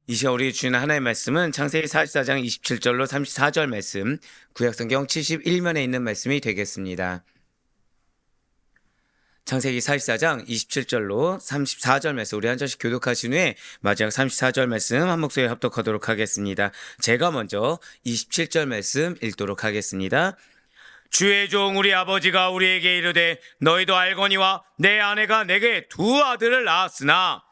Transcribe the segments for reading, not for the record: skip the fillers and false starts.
이 시간 우리 주는 하나의 말씀은 창세기 44장 27절로 34절 말씀, 구약성경 71면에 있는 말씀이 되겠습니다. 창세기 44장 27절로 34절 말씀 우리 한 절씩 교독하신 후에 마지막 34절 말씀 한 목소리에 합독하도록 하겠습니다. 제가 먼저 27절 말씀 읽도록 하겠습니다. 주의 종 우리 아버지가 우리에게 이르되 너희도 알거니와 내 아내가 내게 두 아들을 낳았으나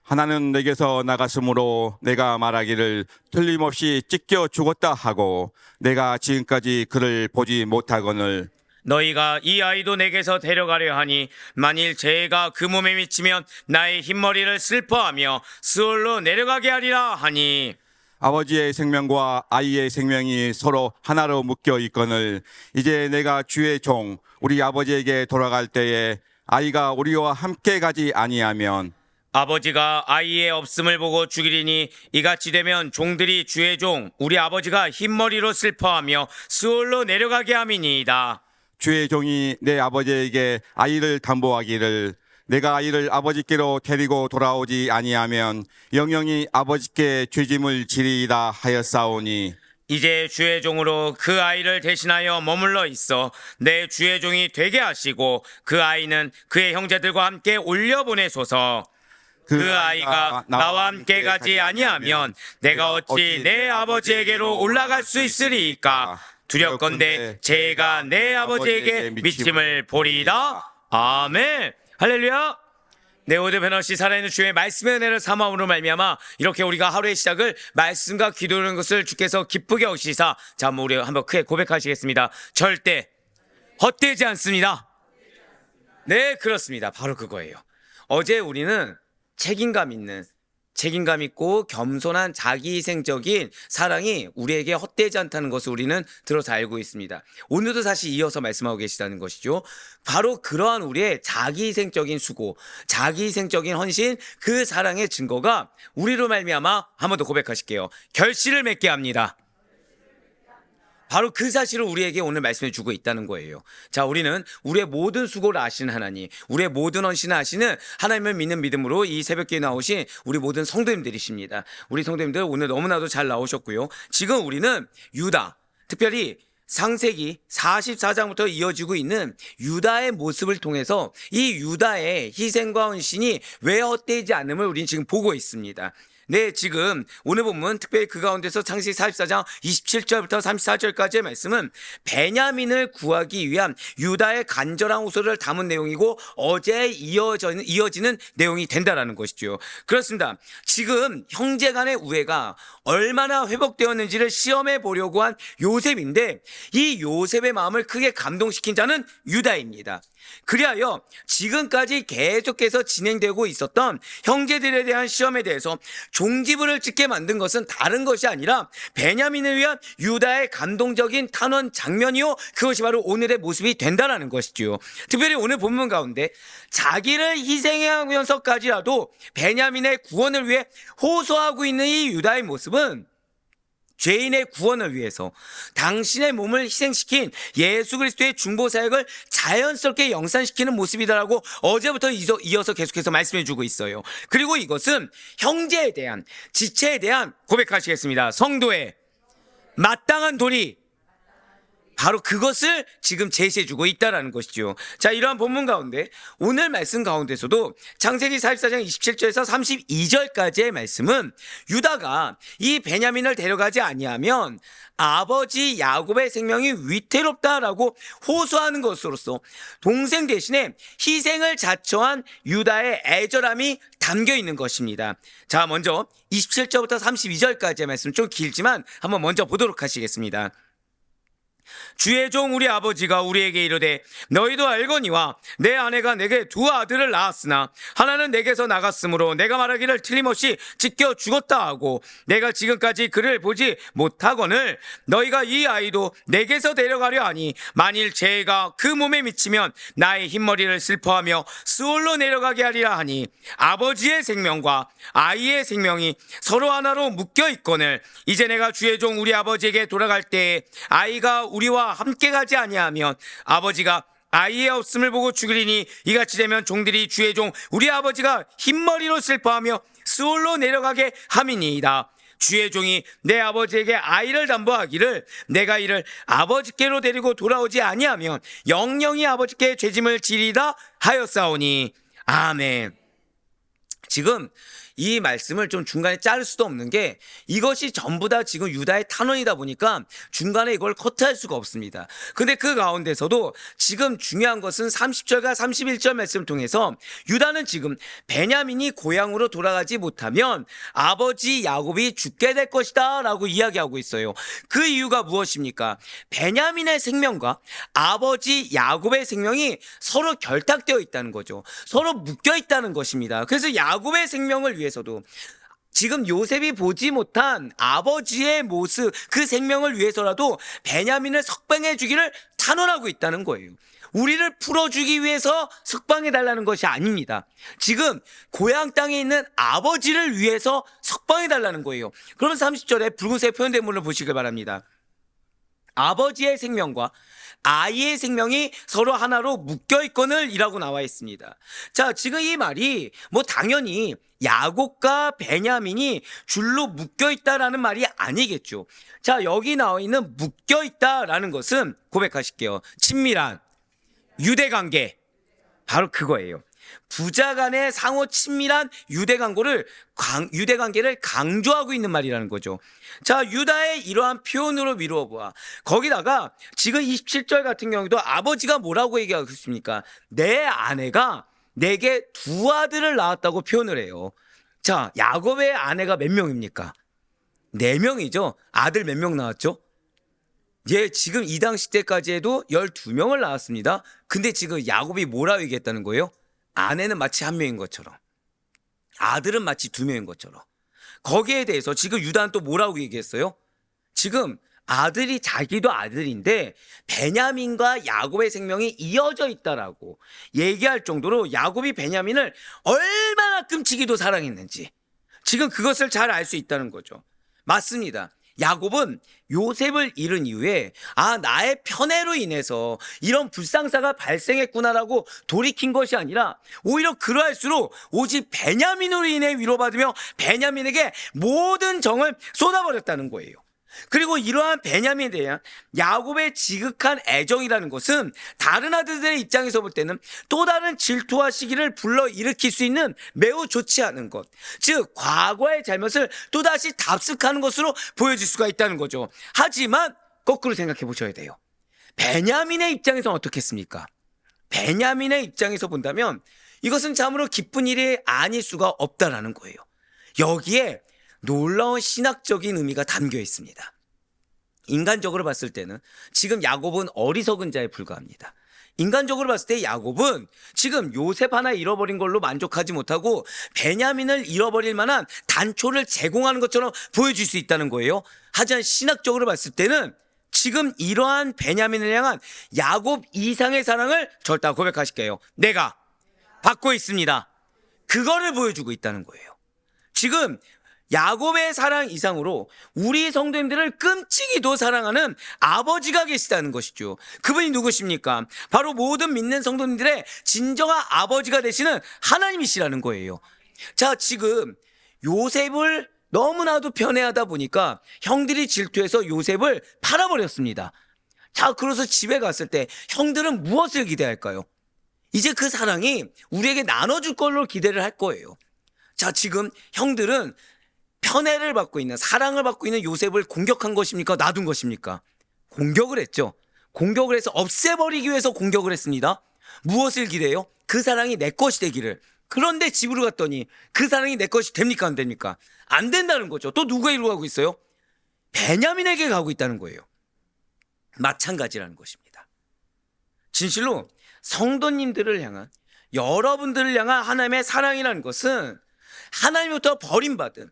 하나는 내게서 나갔으므로 내가 말하기를 틀림없이 찢겨 죽었다 하고 내가 지금까지 그를 보지 못하거늘 너희가 이 아이도 내게서 데려가려 하니 만일 재해가 그 몸에 미치면 나의 흰머리를 슬퍼하며 스올로 내려가게 하리라 하니 아버지의 생명과 아이의 생명이 서로 하나로 묶여 있거늘 이제 내가 주의 종 우리 아버지에게 돌아갈 때에 아이가 우리와 함께 가지 아니하면 아버지가 아이의 없음을 보고 죽이리니 이같이 되면 종들이 주의 종 우리 아버지가 흰머리로 슬퍼하며 스올로 내려가게 함이니이다. 주의 종이 내 아버지에게 아이를 담보하기를 내가 아이를 아버지께로 데리고 돌아오지 아니하면 영영이 아버지께 죄짐을 지리이다 하였사오니 이제 주의 종으로 그 아이를 대신하여 머물러 있어 내 주의 종이 되게 하시고 그 아이는 그의 형제들과 함께 올려보내소서. 그 아이가 나와 함께 가지 아니하면 내가 어찌 내 아버지에게로 올라갈 수 있으리이까. 두렵건대 제가 내 아버지에게 미침을 보리이다. 아멘. 할렐루야. 네오드 베너시 살아있는 주의 말씀의 은혜를 삼아으로 말미암아 이렇게 우리가 하루의 시작을 말씀과 기도하는 것을 주께서 기쁘게 하시사 자 우리 한번 크게 고백하시겠습니다. 절대 헛되지 않습니다. 네, 그렇습니다. 바로 그거예요. 어제 우리는 책임감 있고 겸손한 자기희생적인 사랑이 우리에게 헛되지 않다는 것을 우리는 들어서 알고 있습니다. 오늘도 사실 이어서 말씀하고 계시다는 것이죠. 바로 그러한 우리의 자기희생적인 수고, 자기희생적인 헌신, 그 사랑의 증거가 우리로 말미암아 한 번 더 고백하실게요. 결실을 맺게 합니다. 바로 그 사실을 우리에게 오늘 말씀해 주고 있다는 거예요. 자, 우리는 우리의 모든 수고를 아시는 하나님, 우리의 모든 헌신을 아시는 하나님을 믿는 믿음으로 이 새벽기에 나오신 우리 모든 성도님들이십니다. 우리 성도님들 오늘 너무나도 잘 나오셨고요. 지금 우리는 유다, 특별히 창세기 44장부터 이어지고 있는 유다의 모습을 통해서 이 유다의 희생과 헌신이 왜 헛되지 않음을 우리는 지금 보고 있습니다. 네, 지금 오늘 본문 특별히 그 가운데서 창세기 44장 27절부터 34절까지의 말씀은 베냐민을 구하기 위한 유다의 간절한 호소를 담은 내용이고 어제 이어지는 내용이 된다라는 것이죠. 그렇습니다. 지금 형제 간의 우애가 얼마나 회복되었는지를 시험해 보려고 한 요셉인데 이 요셉의 마음을 크게 감동시킨 자는 유다입니다. 그리하여 지금까지 계속해서 진행되고 있었던 형제들에 대한 시험에 대해서 종지부를 찍게 만든 것은 다른 것이 아니라 베냐민을 위한 유다의 감동적인 탄원 장면이요, 그것이 바로 오늘의 모습이 된다는 것이죠. 특별히 오늘 본문 가운데 자기를 희생하면서까지라도 베냐민의 구원을 위해 호소하고 있는 이 유다의 모습은 죄인의 구원을 위해서 당신의 몸을 희생시킨 예수 그리스도의 중보 사역을 자연스럽게 영산시키는 모습이다라고 어제부터 이어서 계속해서 말씀해 주고 있어요. 그리고 이것은 형제에 대한, 지체에 대한 고백하시겠습니다. 성도의 마땅한 도리, 바로 그것을 지금 제시해주고 있다는 것이죠. 자, 이러한 본문 가운데 오늘 말씀 가운데서도 창세기 44장 27절에서 32절까지의 말씀은 유다가 이 베냐민을 데려가지 아니하면 아버지 야곱의 생명이 위태롭다라고 호소하는 것으로서 동생 대신에 희생을 자처한 유다의 애절함이 담겨 있는 것입니다. 자, 먼저 27절부터 32절까지의 말씀 좀 길지만 한번 먼저 보도록 하시겠습니다. 주의 종 우리 아버지가 우리에게 이르되 너희도 알거니와 내 아내가 내게 두 아들을 낳았으나 하나는 내게서 나갔으므로 내가 말하기를 틀림없이 찢겨 죽었다 하고 내가 지금까지 그를 보지 못하거늘 너희가 이 아이도 내게서 데려가려 하니 만일 재해가 그 몸에 미치면 나의 흰머리를 슬퍼하며 스올로 내려가게 하리라 하니 아버지의 생명과 아이의 생명이 서로 하나로 묶여 있거늘 이제 내가 주의 종 우리 아버지에게 돌아갈 때에 아이가 우리와 함께 가지 아니하면 아버지가 아이의 없음을 보고 죽으리니 이같이 되면 종들이 주의 종 우리 아버지가 흰머리로 슬퍼하며 스올로 내려가게 함이니이다. 주의 종이 내 아버지에게 아이를 담보하기를 내가 이를 아버지께로 데리고 돌아오지 아니하면 영영이 아버지께 죄짐을 지리다 하였사오니. 아멘. 지금 이 말씀을 좀 중간에 자를 수도 없는 게 이것이 전부 다 지금 유다의 탄원이다 보니까 중간에 이걸 커트할 수가 없습니다. 근데 그 가운데서도 지금 중요한 것은 30절과 31절 말씀을 통해서 유다는 지금 베냐민이 고향으로 돌아가지 못하면 아버지 야곱이 죽게 될 것이다 라고 이야기하고 있어요. 그 이유가 무엇입니까? 베냐민의 생명과 아버지 야곱의 생명이 서로 결탁되어 있다는 거죠. 서로 묶여 있다는 것입니다. 그래서 야곱의 생명을 위해서도 지금 요셉이 보지 못한 아버지의 모습, 그 생명을 위해서라도 베냐민을 석방해 주기를 탄원하고 있다는 거예요. 우리를 풀어주기 위해서 석방해 달라는 것이 아닙니다. 지금 고향 땅에 있는 아버지를 위해서 석방해 달라는 거예요. 그러면 30절에 붉은색 표현된 문을 보시길 바랍니다. 아버지의 생명과 아이의 생명이 서로 하나로 묶여있거늘 이라고 나와 있습니다. 자, 지금 이 말이 당연히 야곱과 베냐민이 줄로 묶여있다라는 말이 아니겠죠. 자, 여기 나와 있는 묶여있다라는 것은 고백하실게요. 친밀한 유대관계, 바로 그거예요. 부자 간의 상호 친밀한 유대관계를 강조하고 있는 말이라는 거죠. 자, 유다의 이러한 표현으로 미루어 보아. 거기다가 지금 27절 같은 경우도 아버지가 뭐라고 얘기하고 있습니까? 내 아내가 내게 두 아들을 낳았다고 표현을 해요. 자, 야곱의 아내가 몇 명입니까? 4명이죠. 아들 몇 명 낳았죠? 예, 지금 이 당시 때까지 해도 12명을 낳았습니다. 근데 지금 야곱이 뭐라고 얘기했다는 거예요? 아내는 마치 1명인 것처럼, 아들은 마치 2명인 것처럼. 거기에 대해서 지금 유다는 또 뭐라고 얘기했어요? 지금 아들이 자기도 아들인데 베냐민과 야곱의 생명이 이어져 있다라고 얘기할 정도로 야곱이 베냐민을 얼마나 끔찍이도 사랑했는지 지금 그것을 잘 알 수 있다는 거죠. 맞습니다. 야곱은 요셉을 잃은 이후에 나의 편애로 인해서 이런 불상사가 발생했구나라고 돌이킨 것이 아니라 오히려 그러할수록 오직 베냐민으로 인해 위로받으며 베냐민에게 모든 정을 쏟아버렸다는 거예요. 그리고 이러한 베냐민에 대한 야곱의 지극한 애정이라는 것은 다른 아들들의 입장에서 볼 때는 또 다른 질투와 시기를 불러일으킬 수 있는 매우 좋지 않은 것, 즉 과거의 잘못을 또다시 답습하는 것으로 보여질 수가 있다는 거죠. 하지만 거꾸로 생각해 보셔야 돼요. 베냐민의 입장에서는 어떻겠습니까? 베냐민의 입장에서 본다면 이것은 참으로 기쁜 일이 아닐 수가 없다라는 거예요. 여기에 놀라운 신학적인 의미가 담겨 있습니다. 인간적으로 봤을 때는 지금 야곱은 어리석은 자에 불과합니다. 인간적으로 봤을 때 야곱은 지금 요셉 하나 잃어버린 걸로 만족하지 못하고 베냐민을 잃어버릴 만한 단초를 제공하는 것처럼 보여줄 수 있다는 거예요. 하지만 신학적으로 봤을 때는 지금 이러한 베냐민을 향한 야곱 이상의 사랑을 절대 고백하실게요. 내가 받고 있습니다. 그거를 보여주고 있다는 거예요. 지금 야곱의 사랑 이상으로 우리 성도님들을 끔찍이도 사랑하는 아버지가 계시다는 것이죠. 그분이 누구십니까? 바로 모든 믿는 성도님들의 진정한 아버지가 되시는 하나님이시라는 거예요. 자, 지금 요셉을 너무나도 편애하다 보니까 형들이 질투해서 요셉을 팔아버렸습니다. 자, 그래서 집에 갔을 때 형들은 무엇을 기대할까요? 이제 그 사랑이 우리에게 나눠줄 걸로 기대를 할 거예요. 자, 지금 형들은 편애를 받고 있는, 사랑을 받고 있는 요셉을 공격한 것입니까? 놔둔 것입니까? 공격을 했죠. 공격을 해서 없애버리기 위해서 공격을 했습니다. 무엇을 기대해요? 그 사랑이 내 것이 되기를. 그런데 집으로 갔더니 그 사랑이 내 것이 됩니까? 안 됩니까? 안 된다는 거죠. 또 누구에게로 가고 있어요? 베냐민에게 가고 있다는 거예요. 마찬가지라는 것입니다. 진실로 성도님들을 향한, 여러분들을 향한 하나님의 사랑이라는 것은 하나님부터 버림받은,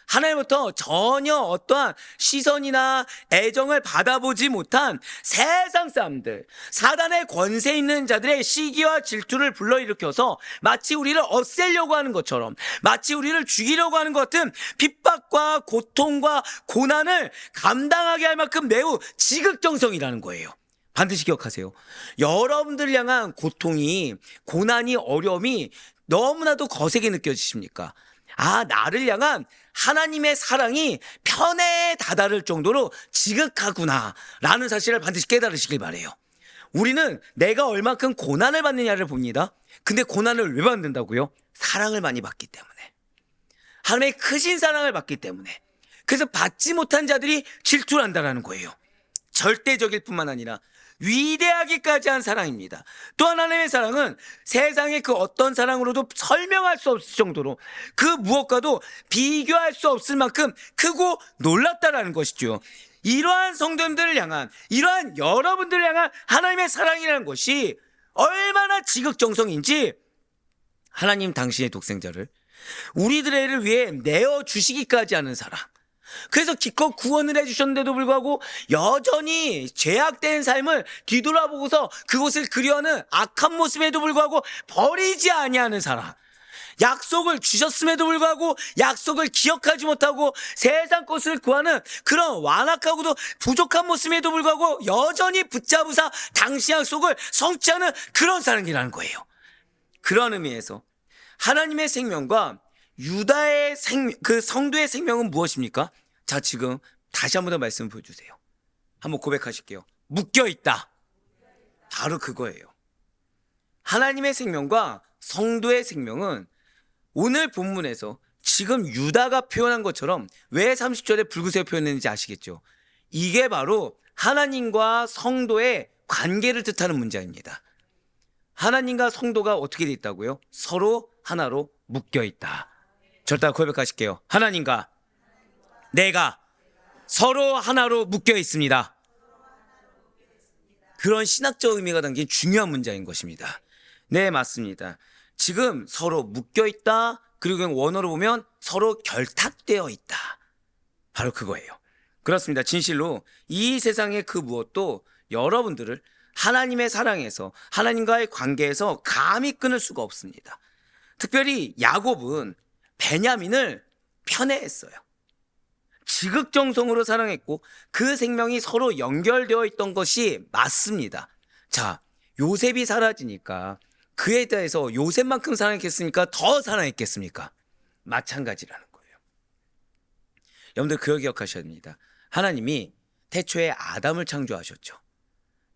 하나님부터 전혀 어떠한 시선이나 애정을 받아보지 못한 세상 사람들, 사단의 권세 있는 자들의 시기와 질투를 불러일으켜서 마치 우리를 없애려고 하는 것처럼, 마치 우리를 죽이려고 하는 것 같은 핍박과 고통과 고난을 감당하게 할 만큼 매우 지극정성이라는 거예요. 반드시 기억하세요. 여러분들 향한 고통이, 고난이, 어려움이 너무나도 거세게 느껴지십니까? 나를 향한 하나님의 사랑이 편에 다다를 정도로 지극하구나 라는 사실을 반드시 깨달으시길 바래요. 우리는 내가 얼만큼 고난을 받느냐를 봅니다. 근데 고난을 왜 받는다고요? 사랑을 많이 받기 때문에. 하나님의 크신 사랑을 받기 때문에. 그래서 받지 못한 자들이 질투를 한다는 거예요. 절대적일 뿐만 아니라 위대하기까지 한 사랑입니다. 또 하나님의 사랑은 세상의 그 어떤 사랑으로도 설명할 수 없을 정도로 그 무엇과도 비교할 수 없을 만큼 크고 놀랍다라는 것이죠. 이러한 성도님들을 향한, 이러한 여러분들을 향한 하나님의 사랑이라는 것이 얼마나 지극정성인지 하나님 당신의 독생자를 우리들을 위해 내어주시기까지 하는 사랑. 그래서 기껏 구원을 해주셨는데도 불구하고 여전히 죄악된 삶을 뒤돌아보고서 그곳을 그리워하는 악한 모습에도 불구하고 버리지 아니하는 사랑. 약속을 주셨음에도 불구하고 약속을 기억하지 못하고 세상 것을 구하는 그런 완악하고도 부족한 모습에도 불구하고 여전히 붙잡으사 당시 약속을 성취하는 그런 사랑이라는 거예요. 그런 의미에서 하나님의 생명과 유다의 그 성도의 생명은 무엇입니까? 자, 지금 다시 한 번 더 말씀 보여주세요. 한번 고백하실게요. 묶여있다. 바로 그거예요. 하나님의 생명과 성도의 생명은 오늘 본문에서 지금 유다가 표현한 것처럼 왜 30절에 붉으세요 표현했는지 아시겠죠? 이게 바로 하나님과 성도의 관계를 뜻하는 문장입니다. 하나님과 성도가 어떻게 되어 있다고요? 서로 하나로 묶여있다. 절대 고백하실게요. 하나님과 내가 서로 하나로 묶여 있습니다. 그런 신학적 의미가 담긴 중요한 문장인 것입니다. 네, 맞습니다. 지금 서로 묶여 있다. 그리고 원어로 보면 서로 결탁되어 있다. 바로 그거예요. 그렇습니다. 진실로 이 세상의 그 무엇도 여러분들을 하나님의 사랑에서, 하나님과의 관계에서 감히 끊을 수가 없습니다. 특별히 야곱은 베냐민을 편애했어요. 지극정성으로 사랑했고 그 생명이 서로 연결되어 있던 것이 맞습니다. 자, 요셉이 사라지니까 그에 대해서 요셉만큼 사랑했겠습니까? 더 사랑했겠습니까? 마찬가지라는 거예요. 여러분들 그걸 기억하셔야 됩니다. 하나님이 태초에 아담을 창조하셨죠.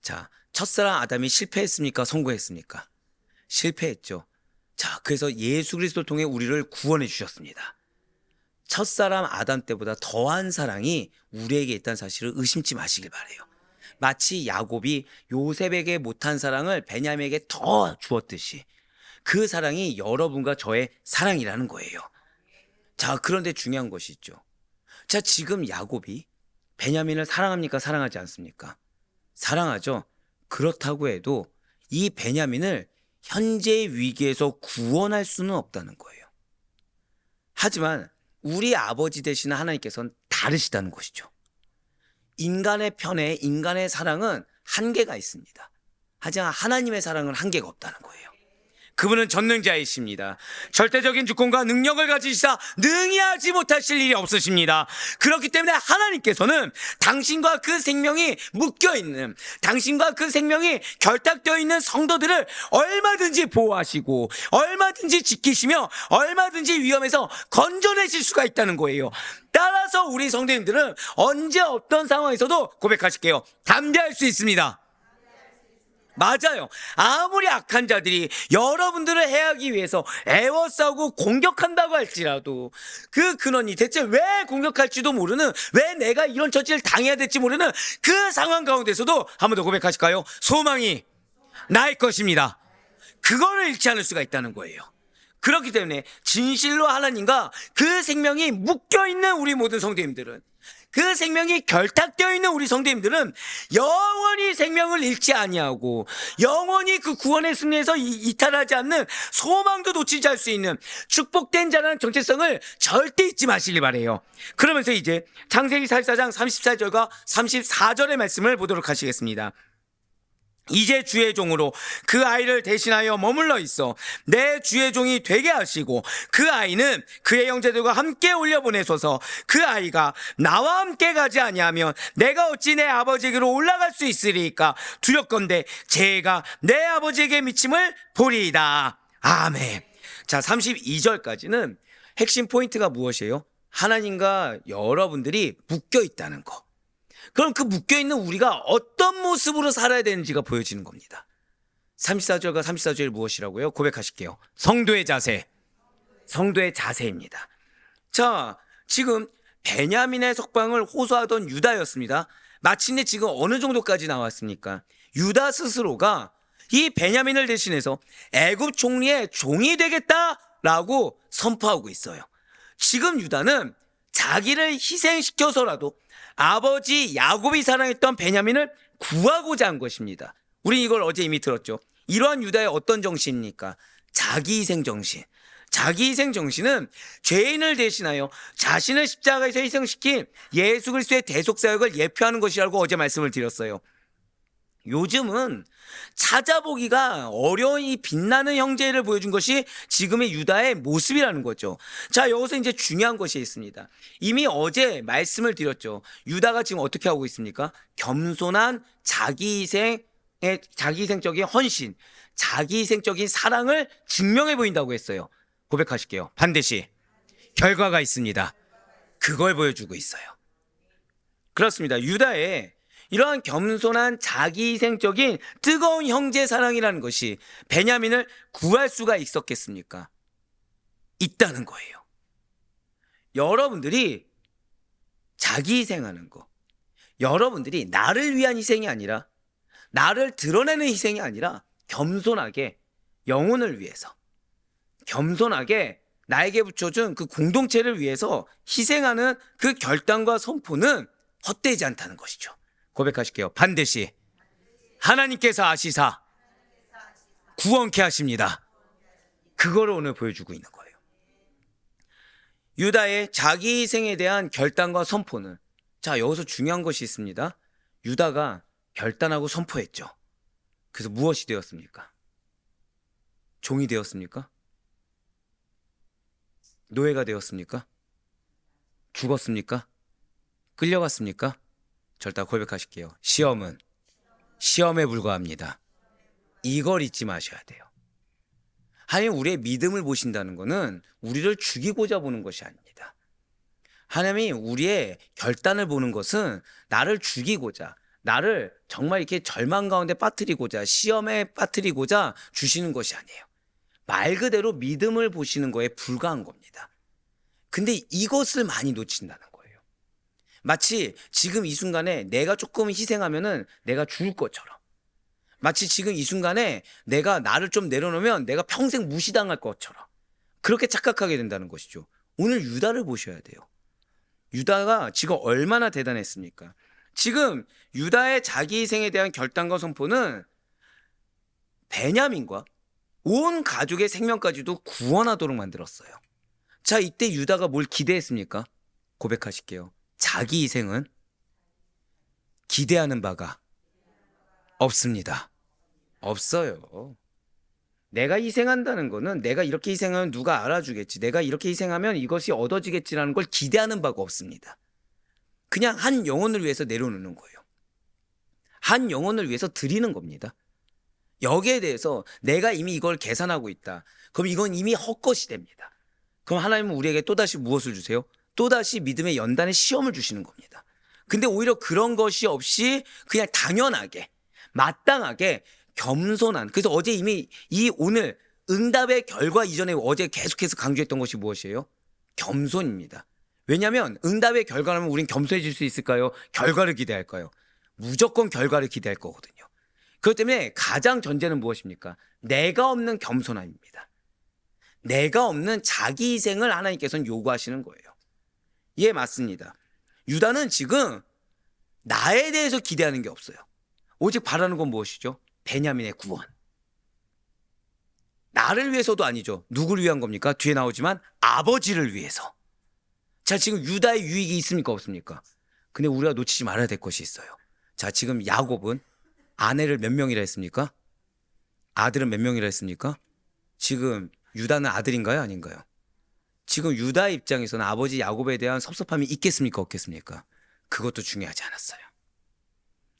자, 첫사랑 아담이 실패했습니까? 성공했습니까? 실패했죠. 자, 그래서 예수 그리스도를 통해 우리를 구원해 주셨습니다. 첫사람 아담 때보다 더한 사랑이 우리에게 있다는 사실을 의심치 마시길 바라요. 마치 야곱이 요셉에게 못한 사랑을 베냐민에게 더 주었듯이 그 사랑이 여러분과 저의 사랑이라는 거예요. 자, 그런데 중요한 것이 있죠. 자, 지금 야곱이 베냐민을 사랑합니까? 사랑하지 않습니까? 사랑하죠. 그렇다고 해도 이 베냐민을 현재의 위기에서 구원할 수는 없다는 거예요. 하지만 우리 아버지 되시는 하나님께서는 다르시다는 것이죠. 인간의 편에 인간의 사랑은 한계가 있습니다. 하지만 하나님의 사랑은 한계가 없다는 거예요. 그분은 전능자이십니다. 절대적인 주권과 능력을 가지시사 능히 하지 못하실 일이 없으십니다. 그렇기 때문에 하나님께서는 당신과 그 생명이 묶여있는, 당신과 그 생명이 결탁되어 있는 성도들을 얼마든지 보호하시고 얼마든지 지키시며 얼마든지 위험에서 건져내실 수가 있다는 거예요. 따라서 우리 성도님들은 언제 어떤 상황에서도 고백하실게요. 담대할 수 있습니다. 맞아요. 아무리 악한 자들이 여러분들을 해하기 위해서 애워싸고 공격한다고 할지라도 그 근원이 대체 왜 공격할지도 모르는, 왜 내가 이런 처지를 당해야 될지 모르는 그 상황 가운데서도 한 번 더 고백하실까요? 소망이 나의 것입니다. 그거를 잃지 않을 수가 있다는 거예요. 그렇기 때문에 진실로 하나님과 그 생명이 묶여있는 우리 모든 성도님들은, 그 생명이 결탁되어 있는 우리 성도님들은 영원히 생명을 잃지 아니하고 영원히 그 구원의 승리에서 이탈하지 않는 소망도 놓치지 않을 수 있는 축복된 자라는 정체성을 절대 잊지 마시길 바라요. 그러면서 이제 창세기 44장 34절과 34절의 말씀을 보도록 하시겠습니다. 이제 주의 종으로 그 아이를 대신하여 머물러 있어 내 주의 종이 되게 하시고 그 아이는 그의 형제들과 함께 올려보내소서. 그 아이가 나와 함께 가지 아니하면 내가 어찌 내 아버지에게로 올라갈 수 있으리까? 두렵건대 제가 내 아버지에게 미침을 보리이다. 아멘. 자, 32절까지는 핵심 포인트가 무엇이에요? 하나님과 여러분들이 묶여 있다는 거. 그럼 그 묶여 있는 우리가 어떤 모습으로 살아야 되는지가 보여지는 겁니다. 34절과 34절 무엇이라고요? 고백하실게요. 성도의 자세. 성도의 자세입니다. 자, 지금 베냐민의 석방을 호소하던 유다였습니다. 마침내 지금 어느 정도까지 나왔습니까? 유다 스스로가 이 베냐민을 대신해서 애굽 총리의 종이 되겠다라고 선포하고 있어요. 지금 유다는 자기를 희생시켜서라도 아버지 야곱이 사랑했던 베냐민을 구하고자 한 것입니다. 우린 이걸 어제 이미 들었죠. 이러한 유다의 어떤 정신입니까? 자기희생 정신. 자기희생 정신은 죄인을 대신하여 자신을 십자가에서 희생시킨 예수 그리스도의 대속사역을 예표하는 것이라고 어제 말씀을 드렸어요. 요즘은 찾아보기가 어려운 이 빛나는 형제를 보여준 것이 지금의 유다의 모습이라는 거죠. 자, 여기서 이제 중요한 것이 있습니다. 이미 어제 말씀을 드렸죠. 유다가 지금 어떻게 하고 있습니까? 겸손한 자기희생적인 헌신, 자기희생적인 사랑을 증명해 보인다고 했어요. 고백하실게요. 반드시 결과가 있습니다. 그걸 보여주고 있어요. 그렇습니다. 유다의 이러한 겸손한 자기희생적인 뜨거운 형제 사랑이라는 것이 베냐민을 구할 수가 있었겠습니까? 있다는 거예요. 여러분들이 자기희생하는 거, 여러분들이 나를 위한 희생이 아니라, 나를 드러내는 희생이 아니라 겸손하게 영혼을 위해서, 겸손하게 나에게 붙여준 그 공동체를 위해서 희생하는 그 결단과 선포는 헛되지 않다는 것이죠. 고백하실게요. 반드시 하나님께서 아시사 구원케 하십니다. 그거를 오늘 보여주고 있는 거예요. 유다의 자기 희생에 대한 결단과 선포는, 자, 여기서 중요한 것이 있습니다. 유다가 결단하고 선포했죠. 그래서 무엇이 되었습니까? 종이 되었습니까? 노예가 되었습니까? 죽었습니까? 끌려갔습니까? 절대 고백하실게요. 시험은 시험에 불과합니다. 이걸 잊지 마셔야 돼요. 하나님 우리의 믿음을 보신다는 것은 우리를 죽이고자 보는 것이 아닙니다. 하나님이 우리의 결단을 보는 것은 나를 죽이고자, 나를 정말 이렇게 절망 가운데 빠뜨리고자, 시험에 빠뜨리고자 주시는 것이 아니에요. 말 그대로 믿음을 보시는 거에 불과한 겁니다. 근데 이것을 많이 놓친다는 거예요. 마치 지금 이 순간에 내가 조금 희생하면은 내가 죽을 것처럼, 마치 지금 이 순간에 내가 나를 좀 내려놓으면 내가 평생 무시당할 것처럼 그렇게 착각하게 된다는 것이죠. 오늘 유다를 보셔야 돼요. 유다가 지금 얼마나 대단했습니까? 지금 유다의 자기 희생에 대한 결단과 선포는 베냐민과 온 가족의 생명까지도 구원하도록 만들었어요. 자, 이때 유다가 뭘 기대했습니까? 고백하실게요. 자기 희생은 기대하는 바가 없습니다. 없어요. 내가 희생한다는 거는 내가 이렇게 희생하면 누가 알아주겠지, 내가 이렇게 희생하면 이것이 얻어지겠지라는 걸 기대하는 바가 없습니다. 그냥 한 영혼을 위해서 내려놓는 거예요. 한 영혼을 위해서 드리는 겁니다. 여기에 대해서 내가 이미 이걸 계산하고 있다. 그럼 이건 이미 헛것이 됩니다. 그럼 하나님은 우리에게 또다시 무엇을 주세요? 또다시 믿음의 연단의 시험을 주시는 겁니다. 근데 오히려 그런 것이 없이 그냥 당연하게, 마땅하게, 겸손한, 그래서 어제 이미 이 오늘 응답의 결과 이전에 어제 계속해서 강조했던 것이 무엇이에요? 겸손입니다. 왜냐하면 응답의 결과라면 우린 겸손해질 수 있을까요? 결과를 기대할까요? 무조건 결과를 기대할 거거든요. 그렇기 때문에 가장 전제는 무엇입니까? 내가 없는 겸손함입니다. 내가 없는 자기 희생을 하나님께서는 요구하시는 거예요. 예, 맞습니다. 유다는 지금 나에 대해서 기대하는 게 없어요. 오직 바라는 건 무엇이죠? 베냐민의 구원. 나를 위해서도 아니죠. 누구를 위한 겁니까? 뒤에 나오지만 아버지를 위해서. 자, 지금 유다의 유익이 있습니까? 없습니까? 근데 우리가 놓치지 말아야 될 것이 있어요. 자, 지금 야곱은 아내를 몇 명이라 했습니까? 아들은 몇 명이라 했습니까? 지금 유다는 아들인가요? 아닌가요? 지금 유다의 입장에서는 아버지 야곱에 대한 섭섭함이 있겠습니까? 없겠습니까? 그것도 중요하지 않았어요.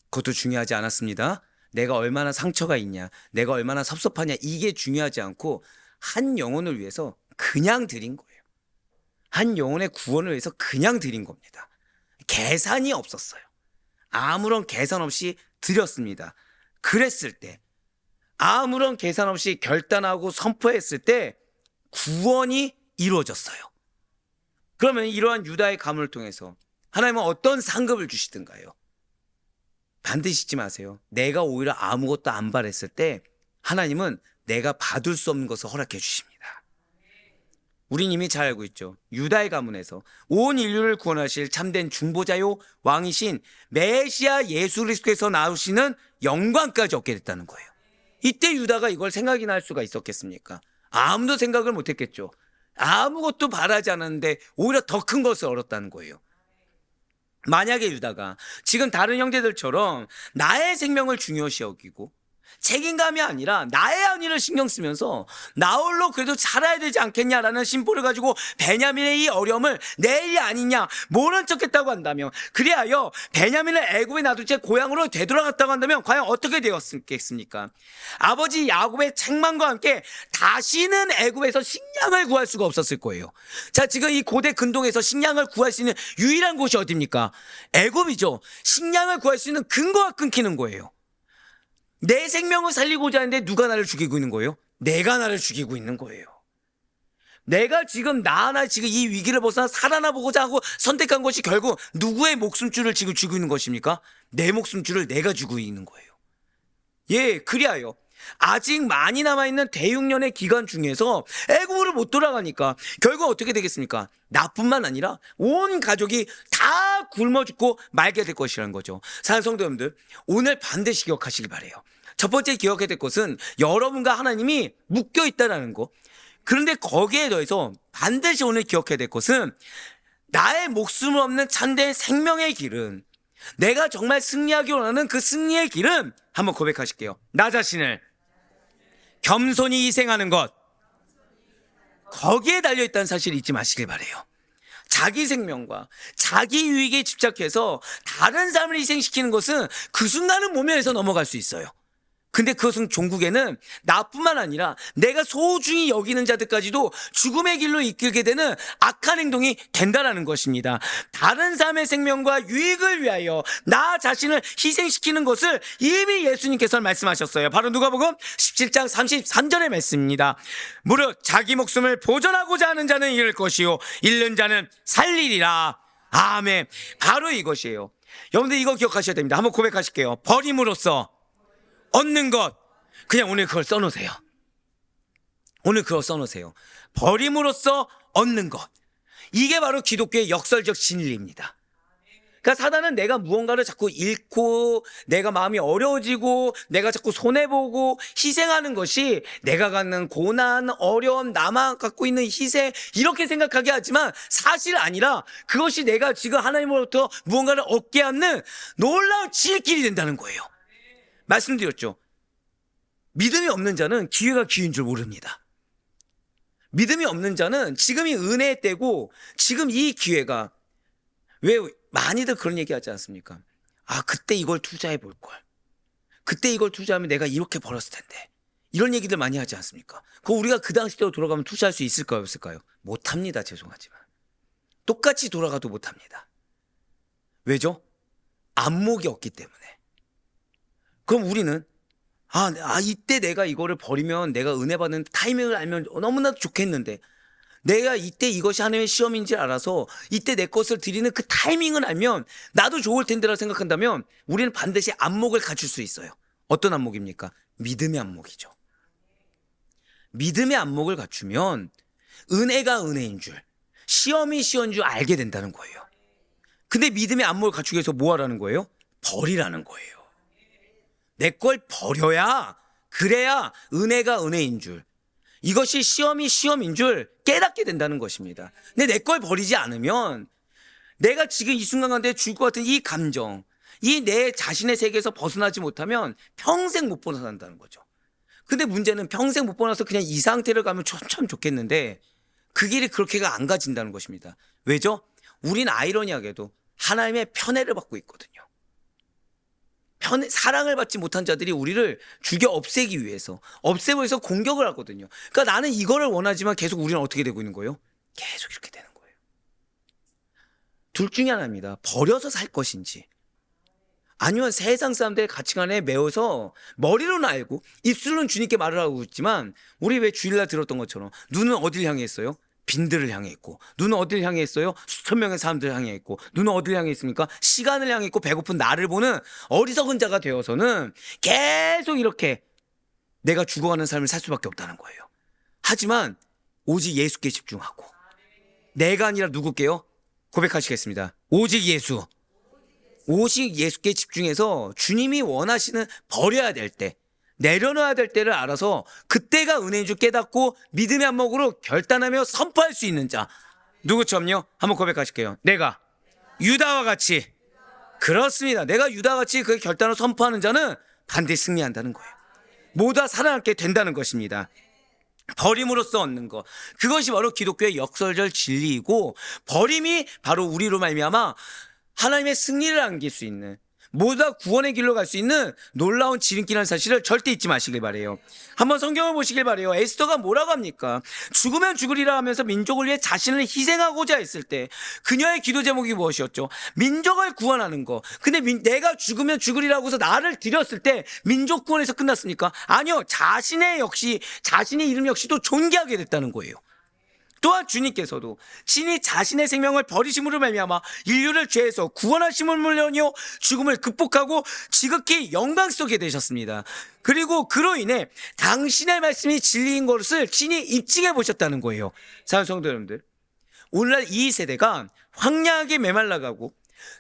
그것도 중요하지 않았습니다. 내가 얼마나 상처가 있냐, 내가 얼마나 섭섭하냐, 이게 중요하지 않고 한 영혼을 위해서 그냥 드린 거예요. 한 영혼의 구원을 위해서 그냥 드린 겁니다. 계산이 없었어요. 아무런 계산 없이 드렸습니다. 그랬을 때, 아무런 계산 없이 결단하고 선포했을 때 구원이 이루어졌어요. 그러면 이러한 유다의 가문을 통해서 하나님은 어떤 상급을 주시든가요? 반드시 잊지 마세요. 내가 오히려 아무것도 안 바랬을 때 하나님은 내가 받을 수 없는 것을 허락해 주십니다. 우린 이미 잘 알고 있죠. 유다의 가문에서 온 인류를 구원하실 참된 중보자요 왕이신 메시아 예수 그리스도에서 나오시는 영광까지 얻게 됐다는 거예요. 이때 유다가 이걸 생각이나 할 수가 있었겠습니까? 아무도 생각을 못했겠죠. 아무것도 바라지 않았는데 오히려 더 큰 것을 얻었다는 거예요. 만약에 유다가 지금 다른 형제들처럼 나의 생명을 중요시 여기고 책임감이 아니라 나의 안위를 신경 쓰면서 나 홀로 그래도 살아야 되지 않겠냐라는 심보를 가지고 베냐민의 이 어려움을 내 일이 아니냐 모른 척했다고 한다면, 그리하여 베냐민을 애굽에 놔둘 채 고향으로 되돌아갔다고 한다면 과연 어떻게 되었겠습니까? 아버지 야곱의 책망과 함께 다시는 애굽에서 식량을 구할 수가 없었을 거예요. 자, 지금 이 고대 근동에서 식량을 구할 수 있는 유일한 곳이 어디입니까? 애굽이죠. 식량을 구할 수 있는 근거가 끊기는 거예요. 내 생명을 살리고자 하는데 누가 나를 죽이고 있는 거예요? 내가 나를 죽이고 있는 거예요. 내가 지금 나 하나 지금 이 위기를 벗어나 살아나보고자 하고 선택한 것이 결국 누구의 목숨줄을 지금 쥐고 있는 것입니까? 내 목숨줄을 내가 쥐고 있는 거예요. 예, 그리하여 아직 많이 남아있는 대육년의 기간 중에서 애굽으로 못 돌아가니까 결국 어떻게 되겠습니까? 나뿐만 아니라 온 가족이 다 굶어 죽고 말게 될 것이라는 거죠. 사랑하는 성도 여러분들, 오늘 반드시 기억하시기 바래요. 첫 번째 기억해야 될 것은 여러분과 하나님이 묶여 있다는 거. 그런데 거기에 더해서 반드시 오늘 기억해야 될 것은 나의 목숨을 없는 참된 생명의 길은, 내가 정말 승리하기 원하는 그 승리의 길은, 한번 고백하실게요. 나 자신을 겸손히 희생하는 것, 거기에 달려있다는 사실을 잊지 마시길 바래요. 자기 생명과 자기 유익에 집착해서 다른 사람을 희생시키는 것은 그 순간은 모면에서 넘어갈 수 있어요. 근데 그것은 종국에는 나뿐만 아니라 내가 소중히 여기는 자들까지도 죽음의 길로 이끌게 되는 악한 행동이 된다라는 것입니다. 다른 사람의 생명과 유익을 위하여 나 자신을 희생시키는 것을 이미 예수님께서 말씀하셨어요. 바로 누가복음 17장 33절의 말씀입니다. 무릇 자기 목숨을 보존하고자 하는 자는 잃을 것이요 잃는 자는 살리리라. 아멘. 바로 이것이에요. 여러분들 이거 기억하셔야 됩니다. 한번 고백하실게요. 버림으로써 얻는 것. 그냥 오늘 그걸 써놓으세요. 오늘 그걸 써놓으세요. 버림으로써 얻는 것. 이게 바로 기독교의 역설적 진리입니다. 그러니까 사단은 내가 무언가를 자꾸 잃고 내가 마음이 어려워지고 내가 자꾸 손해보고 희생하는 것이 내가 갖는 고난, 어려움, 나만 갖고 있는 희생, 이렇게 생각하게 하지만 사실 아니라 그것이 내가 지금 하나님으로부터 무언가를 얻게 하는 놀라운 지름길이 된다는 거예요. 말씀드렸죠. 믿음이 없는 자는 기회가 기회인 줄 모릅니다. 믿음이 없는 자는 지금이 은혜의 때고 지금 이 기회가, 왜 많이들 그런 얘기 하지 않습니까? 아, 그때 이걸 투자해 볼 걸. 그때 이걸 투자하면 내가 이렇게 벌었을 텐데. 이런 얘기들 많이 하지 않습니까? 그거 우리가 그 당시대로 돌아가면 투자할 수 있을까요? 없을까요? 못합니다. 죄송하지만. 똑같이 돌아가도 못합니다. 왜죠? 안목이 없기 때문에. 그럼 우리는 이때 내가 이거를 버리면 내가 은혜 받는 타이밍을 알면 너무나도 좋겠는데, 내가 이때 이것이 하나님의 시험인지 알아서 이때 내 것을 드리는 그 타이밍을 알면 나도 좋을 텐데라고 생각한다면 우리는 반드시 안목을 갖출 수 있어요. 어떤 안목입니까? 믿음의 안목이죠. 믿음의 안목을 갖추면 은혜가 은혜인 줄, 시험이 시험인 줄 알게 된다는 거예요. 근데 믿음의 안목을 갖추기 위해서 뭐 하라는 거예요? 버리라는 거예요. 내 걸 버려야, 그래야 은혜가 은혜인 줄, 이것이 시험이 시험인 줄 깨닫게 된다는 것입니다. 근데 내 걸 버리지 않으면 내가 지금 이 순간 가운데 죽을 것 같은 이 감정, 이 내 자신의 세계에서 벗어나지 못하면 평생 못 벗어난다는 거죠. 근데 문제는 평생 못 벗어나서 그냥 이 상태를 가면 참 좋겠는데 그 길이 그렇게가 안 가진다는 것입니다. 왜죠? 우린 아이러니하게도 하나님의 편애를 받고 있거든요. 사랑을 받지 못한 자들이 우리를 죽여 없애기 위해서, 없애고 해서 공격을 하거든요. 그러니까 나는 이거를 원하지만 계속 우리는 어떻게 되고 있는 거예요? 계속 이렇게 되는 거예요. 둘 중에 하나입니다. 버려서 살 것인지 아니면 세상 사람들의 가치관에 매여서 머리로는 알고 입술로는 주님께 말을 하고 있지만 우리 왜 주일날 들었던 것처럼 눈은 어딜 향해 있어요? 빈들을 향해 있고 눈은 어딜 향해 있어요? 수천 명의 사람들을 향해 있고 눈은 어딜 향해 있습니까? 시간을 향해 있고 배고픈 나를 보는 어리석은 자가 되어서는 계속 이렇게 내가 죽어가는 삶을 살 수밖에 없다는 거예요. 하지만 오직 예수께 집중하고 내가 아니라 누구께요? 고백하시겠습니다. 오직 예수. 오직 예수께 집중해서 주님이 원하시는 버려야 될 때, 내려놔야 될 때를 알아서 그때가 은혜인 줄 깨닫고 믿음의 안목으로 결단하며 선포할 수 있는 자. 누구처럼요? 한번 고백하실게요. 내가 유다와 같이. 그렇습니다. 내가 유다와 같이 그 결단을 선포하는 자는 반드시 승리한다는 거예요. 모두 다 살아남게 된다는 것입니다. 버림으로써 얻는 것, 그것이 바로 기독교의 역설적 진리이고 버림이 바로 우리로 말미암아 하나님의 승리를 안길 수 있는 모두 다 구원의 길로 갈 수 있는 놀라운 지름길이라는 사실을 절대 잊지 마시길 바래요. 한번 성경을 보시길 바래요. 에스더가 뭐라고 합니까? 죽으면 죽으리라 하면서 민족을 위해 자신을 희생하고자 했을 때 그녀의 기도 제목이 무엇이었죠? 민족을 구원하는 거. 근데 내가 죽으면 죽으리라고 해서 나를 드렸을 때 민족 구원에서 끝났습니까? 아니요. 자신의 이름 역시도 존귀하게 됐다는 거예요. 또한 주님께서도 친히 자신의 생명을 버리심으로 말미암아 인류를 죄에서 구원하심을 물론이요 죽음을 극복하고 지극히 영광 속에 되셨습니다. 그리고 그로 인해 당신의 말씀이 진리인 것을 친히 입증해 보셨다는 거예요. 사랑하는 성도 여러분들, 오늘날 이 세대가 황량하게 메말라가고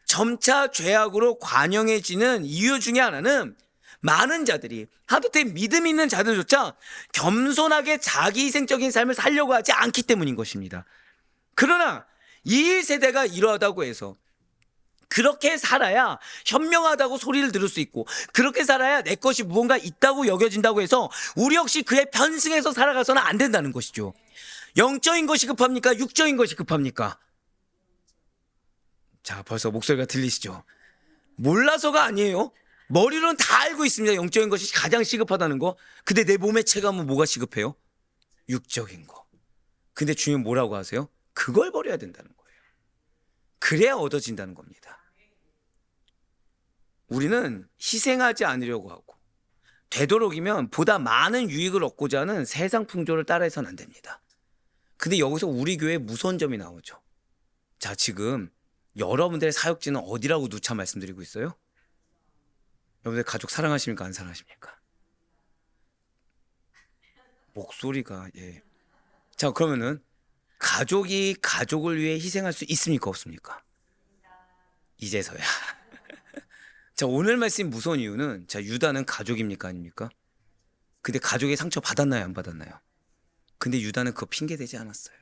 점차 죄악으로 관영해지는 이유 중에 하나는 많은 자들이 하다못해 믿음 있는 자들조차 겸손하게 자기희생적인 삶을 살려고 하지 않기 때문인 것입니다. 그러나 이 세대가 이러하다고 해서 그렇게 살아야 현명하다고 소리를 들을 수 있고 그렇게 살아야 내 것이 무언가 있다고 여겨진다고 해서 우리 역시 그에 편승해서 살아가서는 안 된다는 것이죠. 영적인 것이 급합니까? 육적인 것이 급합니까? 자, 벌써 목소리가 들리시죠? 몰라서가 아니에요. 머리로는 다 알고 있습니다. 영적인 것이 가장 시급하다는 거. 근데 내 몸의 체감은 뭐가 시급해요? 육적인 거. 근데 주님 뭐라고 하세요? 그걸 버려야 된다는 거예요. 그래야 얻어진다는 겁니다. 우리는 희생하지 않으려고 하고 되도록이면 보다 많은 유익을 얻고자 하는 세상 풍조를 따라해서는 안 됩니다. 근데 여기서 우리 교회에 무서운 점이 나오죠. 자, 지금 여러분들의 사역지는 어디라고 누차 말씀드리고 있어요? 여러분들 가족 사랑하십니까? 안 사랑하십니까? 목소리가 자, 그러면은 가족이 가족을 위해 희생할 수 있습니까? 없습니까? 이제서야. 자, 오늘 말씀이 무서운 이유는 자, 유다는 가족입니까? 아닙니까? 근데 가족의 상처 받았나요? 안 받았나요? 근데 유다는 그거 핑계대지 않았어요.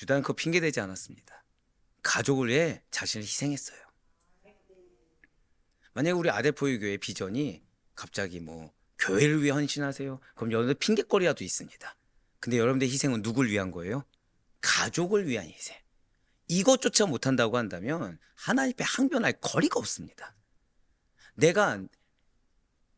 유다는 그거 핑계대지 않았습니다. 가족을 위해 자신을 희생했어요. 만약에 우리 아델포유 교회 비전이 갑자기 뭐 교회를 위해 헌신하세요. 그럼 여러분들 핑계거리라도 있습니다. 근데 여러분들의 희생은 누굴 위한 거예요? 가족을 위한 희생. 이것조차 못한다고 한다면 하나님 앞에 항변할 거리가 없습니다. 내가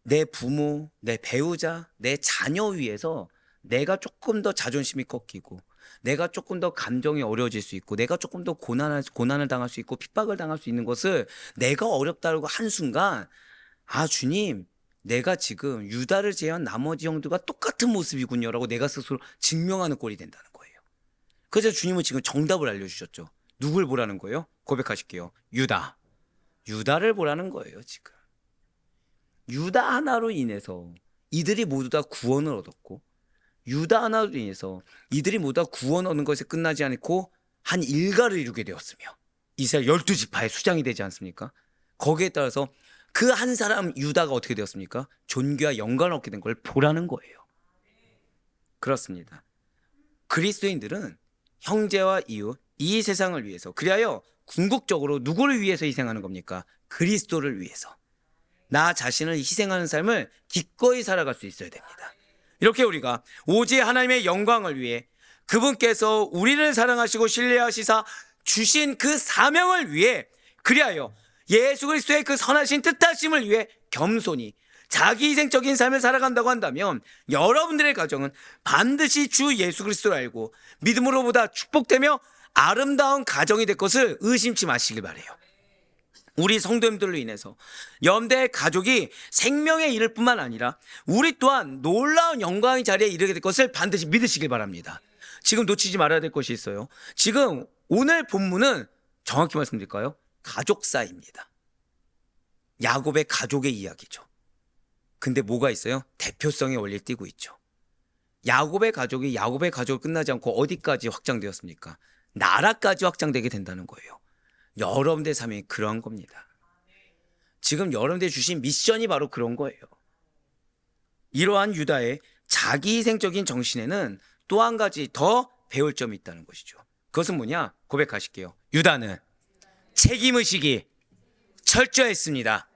내 부모, 내 배우자, 내 자녀 위해서 내가 조금 더 자존심이 꺾이고 내가 조금 더 감정이 어려워질 수 있고 내가 조금 더 고난을 당할 수 있고 핍박을 당할 수 있는 것을 내가 어렵다고 한순간 아, 주님, 내가 지금 유다를 제외한 나머지 형들과 똑같은 모습이군요라고 내가 스스로 증명하는 꼴이 된다는 거예요. 그래서 주님은 지금 정답을 알려주셨죠. 누굴 보라는 거예요? 고백하실게요. 유다를 보라는 거예요. 지금 유다 하나로 인해서 이들이 모두 다 구원을 얻었고 유다 하나로 인해서 이들이 모두 다 구원 얻는 것에 끝나지 않고 한 일가를 이루게 되었으며 이스라엘 12지파의 수장이 되지 않습니까? 거기에 따라서 그 한 사람 유다가 어떻게 되었습니까? 존귀와 영광을 얻게 된 걸 보라는 거예요. 그렇습니다. 그리스도인들은 형제와 이웃, 이 세상을 위해서 그리하여 궁극적으로 누구를 위해서 희생하는 겁니까? 그리스도를 위해서 나 자신을 희생하는 삶을 기꺼이 살아갈 수 있어야 됩니다. 이렇게 우리가 오직 하나님의 영광을 위해 그분께서 우리를 사랑하시고 신뢰하시사 주신 그 사명을 위해 그리하여 예수 그리스도의 그 선하신 뜻하심을 위해 겸손히 자기희생적인 삶을 살아간다고 한다면 여러분들의 가정은 반드시 주 예수 그리스도를 알고 믿음으로보다 축복되며 아름다운 가정이 될 것을 의심치 마시길 바래요. 우리 성도님들로 인해서 염대의 가족이 생명에 이를 뿐만 아니라 우리 또한 놀라운 영광의 자리에 이르게 될 것을 반드시 믿으시길 바랍니다. 지금 놓치지 말아야 될 것이 있어요. 지금 오늘 본문은 정확히 말씀드릴까요? 가족사입니다. 야곱의 가족의 이야기죠. 근데 뭐가 있어요? 대표성의 원리를 띠고 있죠. 야곱의 가족이 야곱의 가족을 끝나지 않고 어디까지 확장되었습니까? 나라까지 확장되게 된다는 거예요. 여러분들의 삶이 그러한 겁니다. 지금 여러분들이 주신 미션이 바로 그런 거예요. 이러한 유다의 자기희생적인 정신에는 또 한 가지 더 배울 점이 있다는 것이죠. 그것은 뭐냐? 고백하실게요. 유다는 책임의식이 철저했습니다.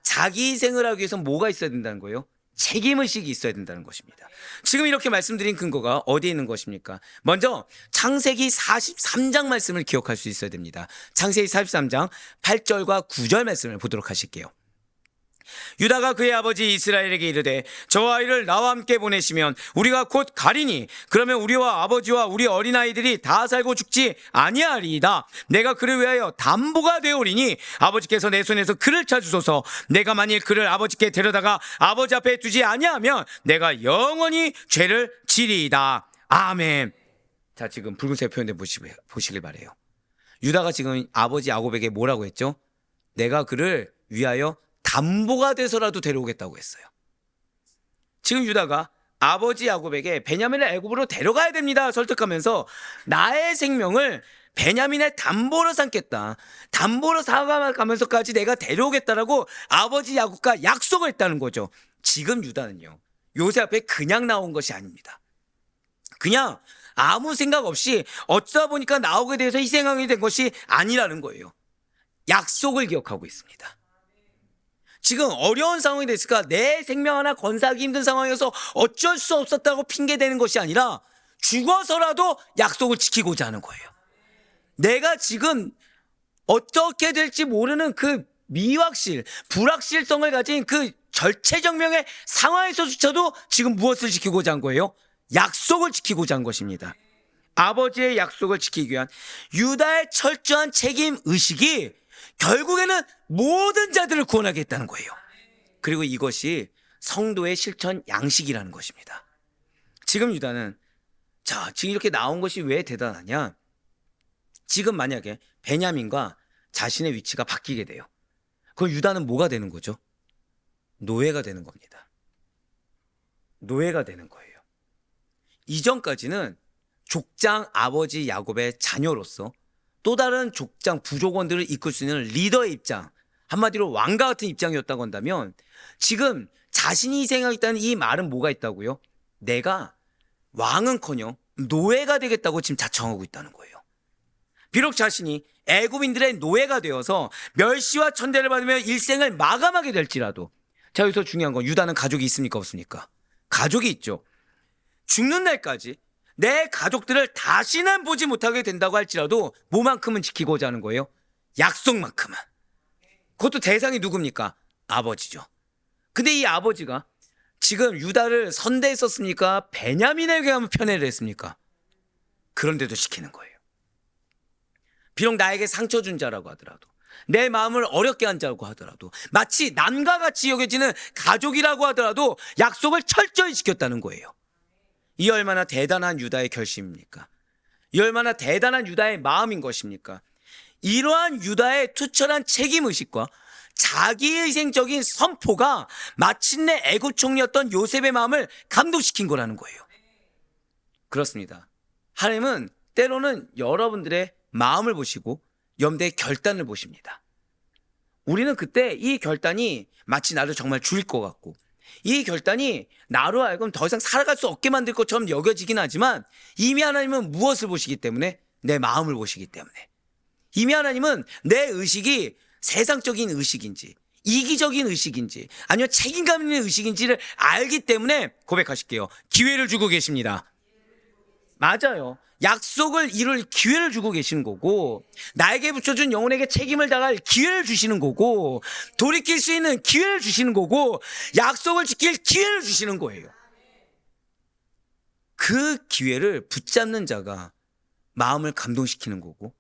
자기희생을 하기 위해서 뭐가 있어야 된다는 거예요? 책임의식이 있어야 된다는 것입니다. 지금 이렇게 말씀드린 근거가 어디에 있는 것입니까? 먼저 창세기 43장 말씀을 기억할 수 있어야 됩니다. 창세기 43장 8절과 9절 말씀을 보도록 하실게요. 유다가 그의 아버지 이스라엘에게 이르되 저 아이를 나와 함께 보내시면 우리가 곧 가리니 그러면 우리와 아버지와 우리 어린아이들이 다 살고 죽지 아니하리이다. 내가 그를 위하여 담보가 되오리니 아버지께서 내 손에서 그를 찾으소서. 내가 만일 그를 아버지께 데려다가 아버지 앞에 두지 아니하면 내가 영원히 죄를 지리이다. 아멘. 자, 지금 붉은색 표현된 보시길 바래요. 유다가 지금 아버지 야곱에게 뭐라고 했죠? 내가 그를 위하여 담보가 돼서라도 데려오겠다고 했어요. 지금 유다가 아버지 야곱에게 베냐민을 애굽으로 데려가야 됩니다 설득하면서 나의 생명을 베냐민의 담보로 삼겠다, 담보로 살아가면서까지 내가 데려오겠다라고 아버지 야곱과 약속을 했다는 거죠. 지금 유다는요, 요셉 앞에 그냥 나온 것이 아닙니다. 그냥 아무 생각 없이 어쩌다 보니까 나오게 돼서 희생하게 된 것이 아니라는 거예요. 약속을 기억하고 있습니다. 지금 어려운 상황이 됐을까? 내 생명 하나 건사하기 힘든 상황에서 어쩔 수 없었다고 핑계대는 것이 아니라 죽어서라도 약속을 지키고자 하는 거예요. 내가 지금 어떻게 될지 모르는 그 미확실, 불확실성을 가진 그 절체절명의 상황에서조차도 지금 무엇을 지키고자 한 거예요? 약속을 지키고자 한 것입니다. 아버지의 약속을 지키기 위한 유다의 철저한 책임 의식이 결국에는 모든 자들을 구원하겠다는 거예요. 그리고 이것이 성도의 실천 양식이라는 것입니다. 지금 유다는, 자, 지금 이렇게 나온 것이 왜 대단하냐? 지금 만약에 베냐민과 자신의 위치가 바뀌게 돼요. 그럼 유다는 뭐가 되는 거죠? 노예가 되는 겁니다. 노예가 되는 거예요. 이전까지는 족장 아버지 야곱의 자녀로서 또 다른 족장 부족원들을 이끌 수 있는 리더의 입장, 한마디로 왕과 같은 입장이었다고 한다면 지금 자신이 희생하겠다는 이 말은 뭐가 있다고요? 내가 왕은커녕 노예가 되겠다고 지금 자청하고 있다는 거예요. 비록 자신이 애굽인들의 노예가 되어서 멸시와 천대를 받으며 일생을 마감하게 될지라도, 자, 여기서 중요한 건 유다는 가족이 있습니까 없습니까? 가족이 있죠. 죽는 날까지 내 가족들을 다시는 보지 못하게 된다고 할지라도 뭐만큼은 지키고자 하는 거예요? 약속만큼은. 그것도 대상이 누굽니까? 아버지죠. 근데 이 아버지가 지금 유다를 선대했었습니까? 베냐민에게 하면 편애를 했습니까? 그런데도 지키는 거예요. 비록 나에게 상처 준 자라고 하더라도, 내 마음을 어렵게 한 자라고 하더라도, 마치 남과 같이 여겨지는 가족이라고 하더라도 약속을 철저히 지켰다는 거예요. 이 얼마나 대단한 유다의 결심입니까? 이 얼마나 대단한 유다의 마음인 것입니까? 이러한 유다의 투철한 책임의식과 자기희생적인 선포가 마침내 애굽 총리였던 요셉의 마음을 감동시킨 거라는 거예요. 그렇습니다. 하나님은 때로는 여러분들의 마음을 보시고 염대의 결단을 보십니다. 우리는 그때 이 결단이 마치 나를 정말 죽일 것 같고, 이 결단이 나로 하여금 더 이상 살아갈 수 없게 만들 것처럼 여겨지긴 하지만, 이미 하나님은 무엇을 보시기 때문에? 내 마음을 보시기 때문에. 이미 하나님은 내 의식이 세상적인 의식인지 이기적인 의식인지 아니면 책임감 있는 의식인지를 알기 때문에 고백하실게요. 기회를 주고 계십니다. 맞아요. 약속을 이룰 기회를 주고 계시는 거고, 나에게 붙여준 영혼에게 책임을 다할 기회를 주시는 거고, 돌이킬 수 있는 기회를 주시는 거고, 약속을 지킬 기회를 주시는 거예요. 그 기회를 붙잡는 자가 마음을 감동시키는 거고,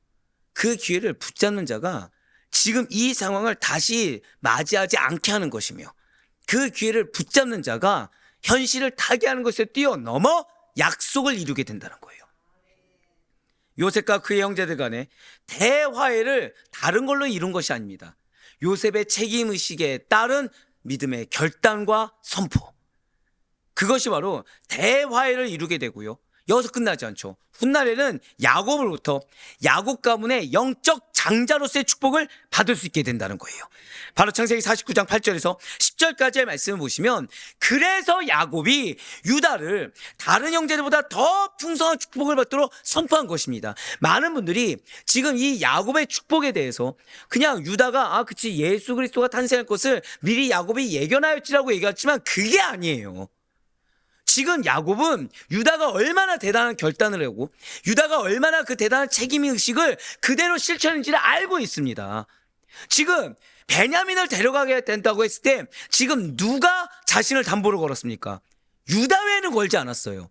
그 기회를 붙잡는 자가 지금 이 상황을 다시 맞이하지 않게 하는 것이며, 그 기회를 붙잡는 자가 현실을 타개하는 것에 뛰어넘어 약속을 이루게 된다는 거예요. 요셉과 그의 형제들 간에 대화해를 다른 걸로 이룬 것이 아닙니다. 요셉의 책임의식에 따른 믿음의 결단과 선포, 그것이 바로 대화해를 이루게 되고요. 여기서 끝나지 않죠. 훗날에는 야곱으로부터 야곱 가문의 영적 장자로서의 축복을 받을 수 있게 된다는 거예요. 바로 창세기 49장 8절에서 10절까지의 말씀을 보시면, 그래서 야곱이 유다를 다른 형제들보다 더 풍성한 축복을 받도록 선포한 것입니다. 많은 분들이 지금 이 야곱의 축복에 대해서 그냥 유다가 그치 예수 그리스도가 탄생할 것을 미리 야곱이 예견하였지라고 얘기했지만 그게 아니에요. 지금 야곱은 유다가 얼마나 대단한 결단을 하고 유다가 얼마나 그 대단한 책임의식을 그대로 실천했는지를 알고 있습니다. 지금 베냐민을 데려가게 된다고 했을 때 지금 누가 자신을 담보로 걸었습니까? 유다 외에는 걸지 않았어요.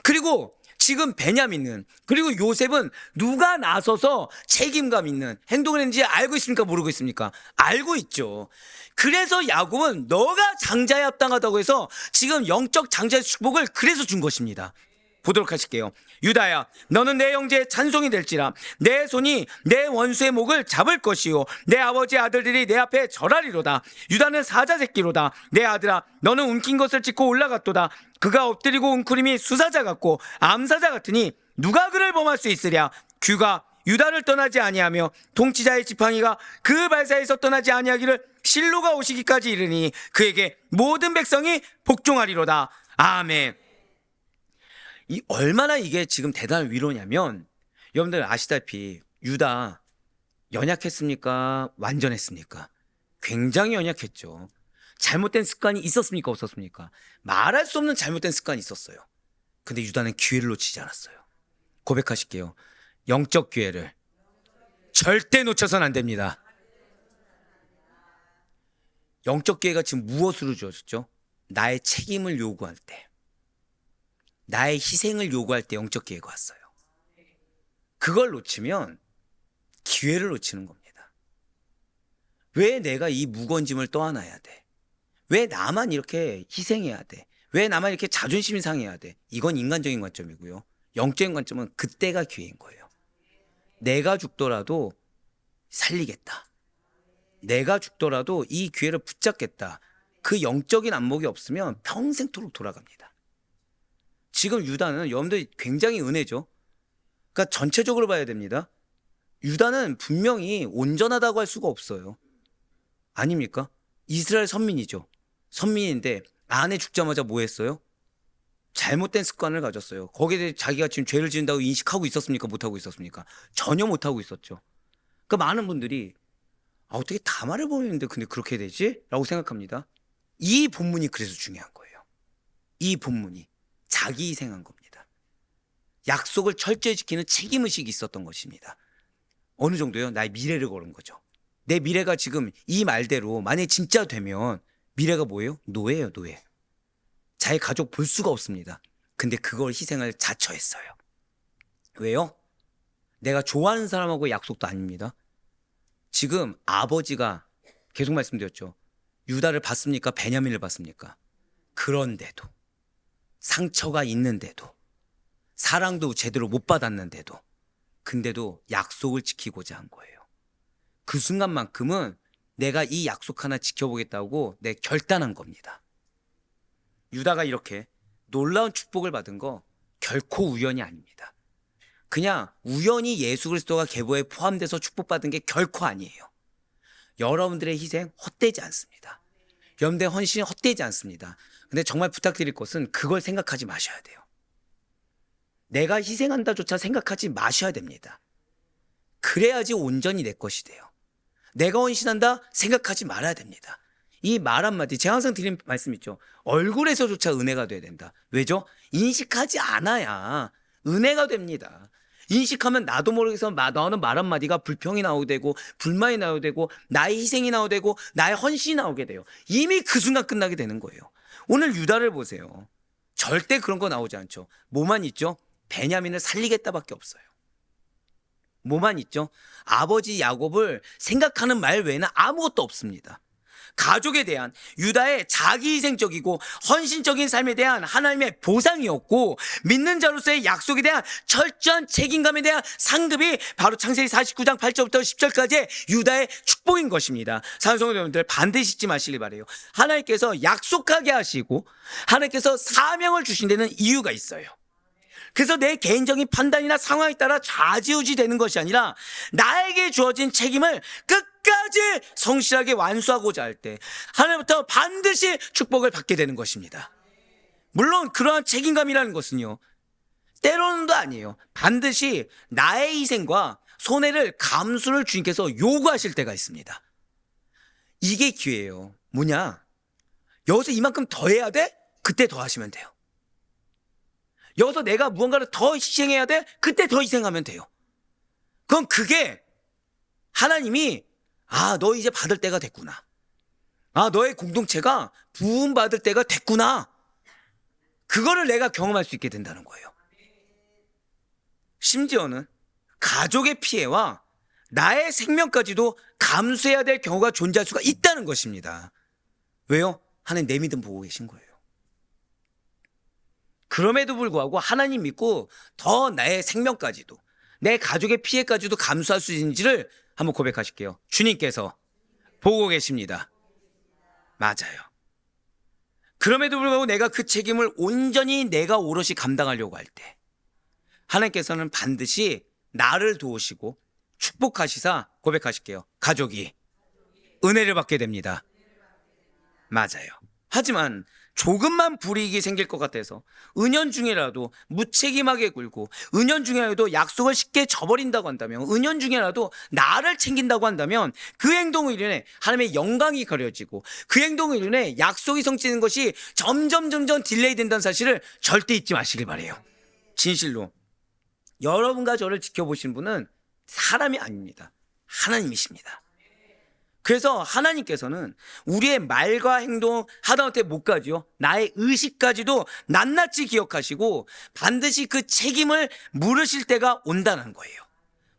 그리고 지금 베냐민은, 그리고 요셉은 누가 나서서 책임감 있는 행동을 했는지 알고 있습니까? 모르고 있습니까? 알고 있죠. 그래서 야곱은 너가 장자에 합당하다고 해서 지금 영적 장자의 축복을 그래서 준 것입니다. 보도록 하실게요. 유다야, 너는 내 형제의 찬송이 될지라. 내 손이 내 원수의 목을 잡을 것이요 내 아버지의 아들들이 내 앞에 절하리로다. 유다는 사자 새끼로다. 내 아들아, 너는 움킨 것을 짚고 올라갔도다. 그가 엎드리고 웅크림이 수사자 같고 암사자 같으니 누가 그를 범할 수 있으랴. 규가 유다를 떠나지 아니하며 통치자의 지팡이가 그 발사에서 떠나지 아니하기를 실로가 오시기까지 이르니 그에게 모든 백성이 복종하리로다. 아멘. 이 얼마나 이게 지금 대단한 위로냐면, 여러분들 아시다시피 유다 연약했습니까? 완전했습니까? 굉장히 연약했죠. 잘못된 습관이 있었습니까? 없었습니까? 말할 수 없는 잘못된 습관이 있었어요. 근데 유다는 기회를 놓치지 않았어요. 고백하실게요. 영적 기회를 절대 놓쳐서는 안 됩니다. 영적 기회가 지금 무엇으로 주어졌죠? 나의 책임을 요구할 때, 나의 희생을 요구할 때 영적 기회가 왔어요. 그걸 놓치면 기회를 놓치는 겁니다. 왜 내가 이 무거운 짐을 떠안아야 돼? 왜 나만 이렇게 희생해야 돼? 왜 나만 이렇게 자존심이 상해야 돼? 이건 인간적인 관점이고요. 영적인 관점은 그때가 기회인 거예요. 내가 죽더라도 살리겠다. 내가 죽더라도 이 기회를 붙잡겠다. 그 영적인 안목이 없으면 평생토록 돌아갑니다. 지금 유다는 여러분들 굉장히 은혜죠. 그러니까 전체적으로 봐야 됩니다. 유다는 분명히 온전하다고 할 수가 없어요. 아닙니까? 이스라엘 선민이죠. 선민인데 아내 죽자마자 뭐 했어요? 잘못된 습관을 가졌어요. 거기에 대해 자기가 지금 죄를 지은다고 인식하고 있었습니까? 못하고 있었습니까? 전혀 못하고 있었죠. 그러니까 많은 분들이 어떻게 다말을 보이는데 근데 그렇게 되지? 라고 생각합니다. 이 본문이 그래서 중요한 거예요. 이 본문이 자기 희생한 겁니다. 약속을 철저히 지키는 책임의식이 있었던 것입니다. 어느 정도요? 나의 미래를 걸은 거죠. 내 미래가 지금 이 말대로 만약에 진짜 되면 미래가 뭐예요? 노예예요, 노예. 자기 가족 볼 수가 없습니다. 근데 그걸 희생을 자처했어요. 왜요? 내가 좋아하는 사람하고 약속도 아닙니다. 지금 아버지가 계속 말씀드렸죠. 유다를 봤습니까? 베냐민을 봤습니까? 그런데도, 상처가 있는데도, 사랑도 제대로 못 받았는데도, 근데도 약속을 지키고자 한 거예요. 그 순간만큼은 내가 이 약속 하나 지켜보겠다고 내 결단한 겁니다. 유다가 이렇게 놀라운 축복을 받은 거 결코 우연이 아닙니다. 그냥 우연히 예수 그리스도가 계보에 포함돼서 축복받은 게 결코 아니에요. 여러분들의 희생 헛되지 않습니다. 여러분들의 헌신이 헛되지 않습니다. 근데 정말 부탁드릴 것은 그걸 생각하지 마셔야 돼요. 내가 희생한다조차 생각하지 마셔야 됩니다. 그래야지 온전히 내 것이 돼요. 내가 헌신한다 생각하지 말아야 됩니다. 이 말 한마디, 제가 항상 드리는 말씀 있죠. 얼굴에서조차 은혜가 돼야 된다. 왜죠? 인식하지 않아야 은혜가 됩니다. 인식하면 나도 모르게서 나오는 말 한마디가 불평이 나오게 되고 불만이 나오게 되고 나의 희생이 나오게 되고 나의 헌신이 나오게 돼요. 이미 그 순간 끝나게 되는 거예요. 오늘 유다를 보세요. 절대 그런 거 나오지 않죠. 뭐만 있죠? 베냐민을 살리겠다밖에 없어요. 뭐만 있죠? 아버지 야곱을 생각하는 말 외에는 아무것도 없습니다. 가족에 대한 유다의 자기희생적이고 헌신적인 삶에 대한 하나님의 보상이었고, 믿는 자로서의 약속에 대한 철저한 책임감에 대한 상급이 바로 창세기 49장 8절부터 10절까지의 유다의 축복인 것입니다. 사랑하는 성도 여러분들, 반드시 잊지 마시길 바라요. 하나님께서 약속하게 하시고 하나님께서 사명을 주신 데는 이유가 있어요. 그래서 내 개인적인 판단이나 상황에 따라 좌지우지 되는 것이 아니라 나에게 주어진 책임을 끝까지 성실하게 완수하고자 할 때 하나님부터 반드시 축복을 받게 되는 것입니다. 물론 그러한 책임감이라는 것은요, 때로는도 아니에요. 반드시 나의 희생과 손해를 감수를 주님께서 요구하실 때가 있습니다. 이게 기회예요. 뭐냐? 여기서 이만큼 더 해야 돼? 그때 더 하시면 돼요. 여기서 내가 무언가를 더 희생해야 돼? 그때 더 희생하면 돼요. 그럼 그게 하나님이 너 이제 받을 때가 됐구나. 너의 공동체가 부흥받을 때가 됐구나. 그거를 내가 경험할 수 있게 된다는 거예요. 심지어는 가족의 피해와 나의 생명까지도 감수해야 될 경우가 존재할 수가 있다는 것입니다. 왜요? 하나님 내 믿음 보고 계신 거예요. 그럼에도 불구하고 하나님 믿고 더 나의 생명까지도, 내 가족의 피해까지도 감수할 수 있는지를 한번 고백하실게요. 주님께서 보고 계십니다. 맞아요. 그럼에도 불구하고 내가 그 책임을 온전히 내가 오롯이 감당하려고 할 때 하나님께서는 반드시 나를 도우시고 축복하시사 고백하실게요. 가족이 은혜를 받게 됩니다. 맞아요. 하지만 조금만 불이익이 생길 것 같아서 은연중에라도 무책임하게 굴고 은연중에라도 약속을 쉽게 저버린다고 한다면, 은연중에라도 나를 챙긴다고 한다면 그 행동으로 인해 하나님의 영광이 가려지고 그 행동으로 인해 약속이 성취되는 것이 점점 딜레이 된다는 사실을 절대 잊지 마시길 바라요. 진실로 여러분과 저를 지켜보신 분은 사람이 아닙니다. 하나님이십니다. 그래서 하나님께서는 우리의 말과 행동 하다못해 못까지요, 나의 의식까지도 낱낱이 기억하시고 반드시 그 책임을 물으실 때가 온다는 거예요.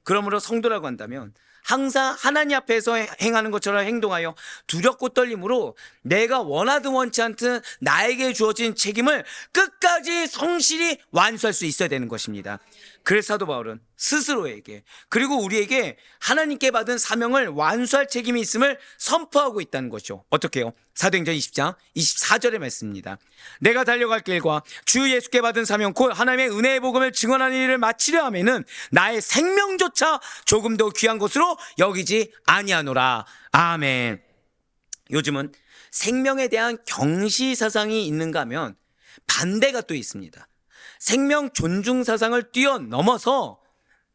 그러므로 성도라고 한다면 항상 하나님 앞에서 행하는 것처럼 행동하여 두렵고 떨림으로 내가 원하든 원치 않든 나에게 주어진 책임을 끝까지 성실히 완수할 수 있어야 되는 것입니다. 그래서 사도 바울은 스스로에게 그리고 우리에게 하나님께 받은 사명을 완수할 책임이 있음을 선포하고 있다는 것이죠. 어떻게 해요? 사도행전 20장 24절의 말씀입니다. 내가 달려갈 길과 주 예수께 받은 사명 곧 하나님의 은혜의 복음을 증언하는 일을 마치려 하면은 나의 생명조차 조금 더 귀한 것으로 여기지 아니하노라. 아멘. 요즘은 생명에 대한 경시 사상이 있는가 하면 반대가 또 있습니다. 생명 존중 사상을 뛰어넘어서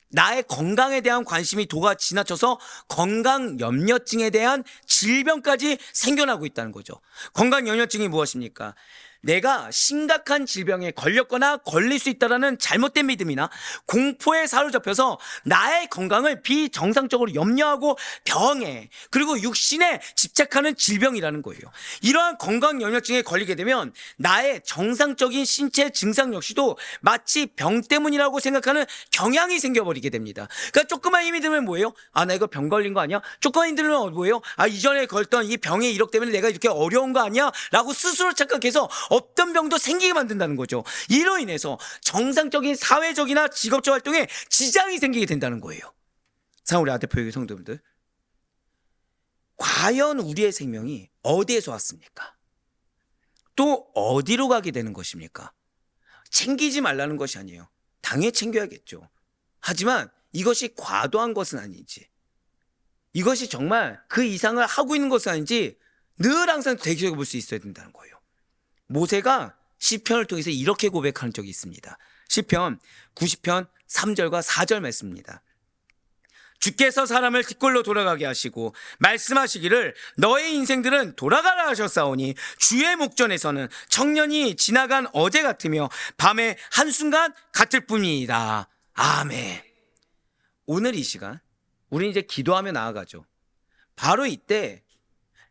나의 건강에 대한 관심이 도가 지나쳐서 건강 염려증에 대한 질병까지 생겨나고 있다는 거죠. 건강 염려증이 무엇입니까? 내가 심각한 질병에 걸렸거나 걸릴 수 있다는 잘못된 믿음이나 공포에 사로잡혀서 나의 건강을 비정상적으로 염려하고 병해, 그리고 육신에 집착하는 질병이라는 거예요. 이러한 건강 염려증에 걸리게 되면 나의 정상적인 신체 증상 역시도 마치 병 때문이라고 생각하는 경향이 생겨버리게 됩니다. 그러니까 조금만 힘이 들면 뭐예요? 나 이거 병 걸린 거 아니야? 조금만 힘이 들면 뭐예요? 이전에 걸던 이 병의 이력 때문에 내가 이렇게 어려운 거 아니야? 라고 스스로 착각해서 없던 병도 생기게 만든다는 거죠. 이로 인해서 정상적인 사회적이나 직업적 활동에 지장이 생기게 된다는 거예요. 우리 아대표의 성도님들, 과연 우리의 생명이 어디에서 왔습니까? 또 어디로 가게 되는 것입니까? 챙기지 말라는 것이 아니에요. 당연히 챙겨야겠죠. 하지만 이것이 과도한 것은 아니지, 이것이 정말 그 이상을 하고 있는 것은 아닌지 늘 항상 되새겨 볼 수 있어야 된다는 거예요. 모세가 시편을 통해서 이렇게 고백하는 적이 있습니다. 시편 90편 3절과 4절 말씀입니다. 주께서 사람을 뒷골로 돌아가게 하시고 말씀하시기를 너의 인생들은 돌아가라 하셨사오니 주의 목전에서는 청년이 지나간 어제 같으며 밤의 한순간 같을 뿐이다. 아멘. 오늘 이 시간 우리 이제 기도하며 나아가죠. 바로 이때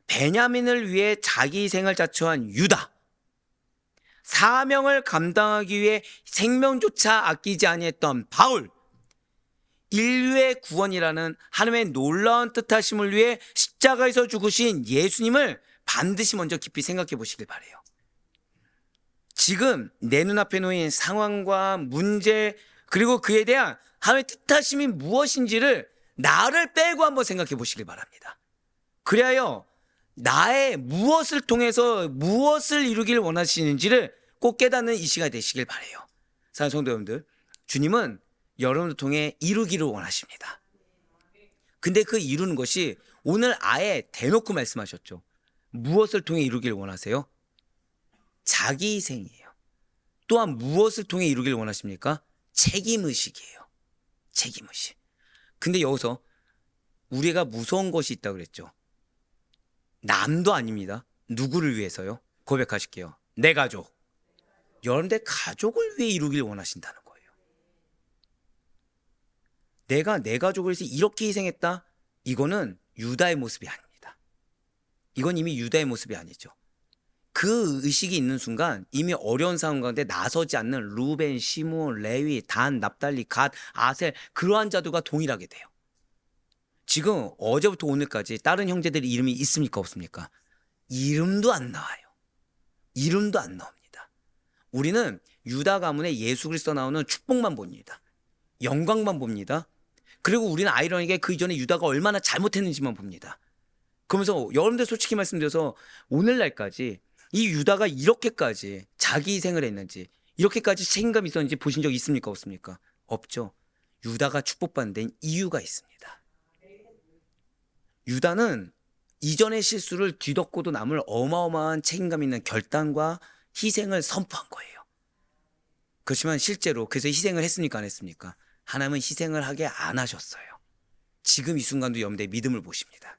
베냐민을 위해 자기 희생을 자처한 유다, 사명을 감당하기 위해 생명조차 아끼지 아니했던 바울, 인류의 구원이라는 하나님의 놀라운 뜻하심을 위해 십자가에서 죽으신 예수님을 반드시 먼저 깊이 생각해 보시길 바라요. 지금 내 눈앞에 놓인 상황과 문제 그리고 그에 대한 하나님의 뜻하심이 무엇인지를 나를 빼고 한번 생각해 보시길 바랍니다. 그리하여 나의 무엇을 통해서 무엇을 이루길 원하시는지를 꼭 깨닫는 이 시간이 되시길 바라요. 사랑하는 성도 여러분들, 주님은 여러분을 통해 이루기를 원하십니다. 근데 그 이루는 것이 오늘 아예 대놓고 말씀하셨죠. 무엇을 통해 이루기를 원하세요? 자기 희생이에요. 또한 무엇을 통해 이루기를 원하십니까? 책임의식이에요. 책임의식. 근데 여기서 우리가 무서운 것이 있다고 그랬죠. 남도 아닙니다. 누구를 위해서요? 고백하실게요. 내 가족. 여러분들 가족을 위해 이루길 원하신다는 거예요. 내가 내 가족을 위해서 이렇게 희생했다? 이거는 유다의 모습이 아닙니다. 이건 이미 유다의 모습이 아니죠. 그 의식이 있는 순간 이미 어려운 상황 가운데 나서지 않는 루벤, 시므온, 레위, 단, 납달리, 갓, 아셀 그러한 자들과 동일하게 돼요. 지금 어제부터 오늘까지 다른 형제들의 이름이 있습니까 없습니까? 이름도 안 나와요. 이름도 안 나옵니다. 우리는 유다 가문에 예수 그리스도 나오는 축복만 봅니다. 영광만 봅니다. 그리고 우리는 아이러니하게 그 이전에 유다가 얼마나 잘못했는지만 봅니다. 그러면서 여러분들 솔직히 말씀드려서 오늘날까지 이 유다가 이렇게까지 자기 희생을 했는지 이렇게까지 책임감이 있었는지 보신 적 있습니까 없습니까? 없죠. 유다가 축복받는 데는 이유가 있습니다. 유다는 이전의 실수를 뒤덮고도 남을 어마어마한 책임감 있는 결단과 희생을 선포한 거예요. 그렇지만 실제로 그래서 희생을 했습니까 안 했습니까? 하나님은 희생을 하게 안 하셨어요. 지금 이 순간도 여러분들의 믿음을 보십니다.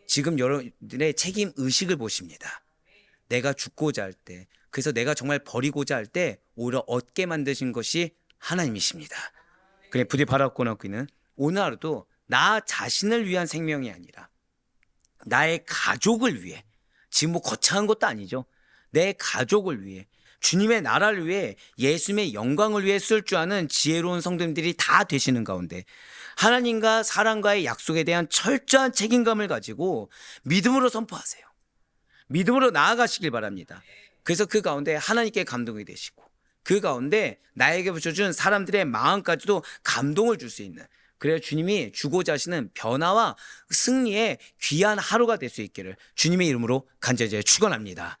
지금 여러분들의 책임 의식을 보십니다. 내가 죽고자 할 때, 그래서 내가 정말 버리고자 할 때 오히려 얻게 만드신 것이 하나님이십니다. 그래 부디 바라고나기는 오늘 하루도 나 자신을 위한 생명이 아니라 나의 가족을 위해, 지금 뭐 거창한 것도 아니죠. 내 가족을 위해, 주님의 나라를 위해, 예수님의 영광을 위해 쓸 줄 아는 지혜로운 성도님들이 다 되시는 가운데 하나님과 사람과의 약속에 대한 철저한 책임감을 가지고 믿음으로 선포하세요. 믿음으로 나아가시길 바랍니다. 그래서 그 가운데 하나님께 감동이 되시고 그 가운데 나에게 붙여준 사람들의 마음까지도 감동을 줄 수 있는, 그래야 주님이 주고자 하시는 변화와 승리의 귀한 하루가 될 수 있기를 주님의 이름으로 간절히 축원합니다.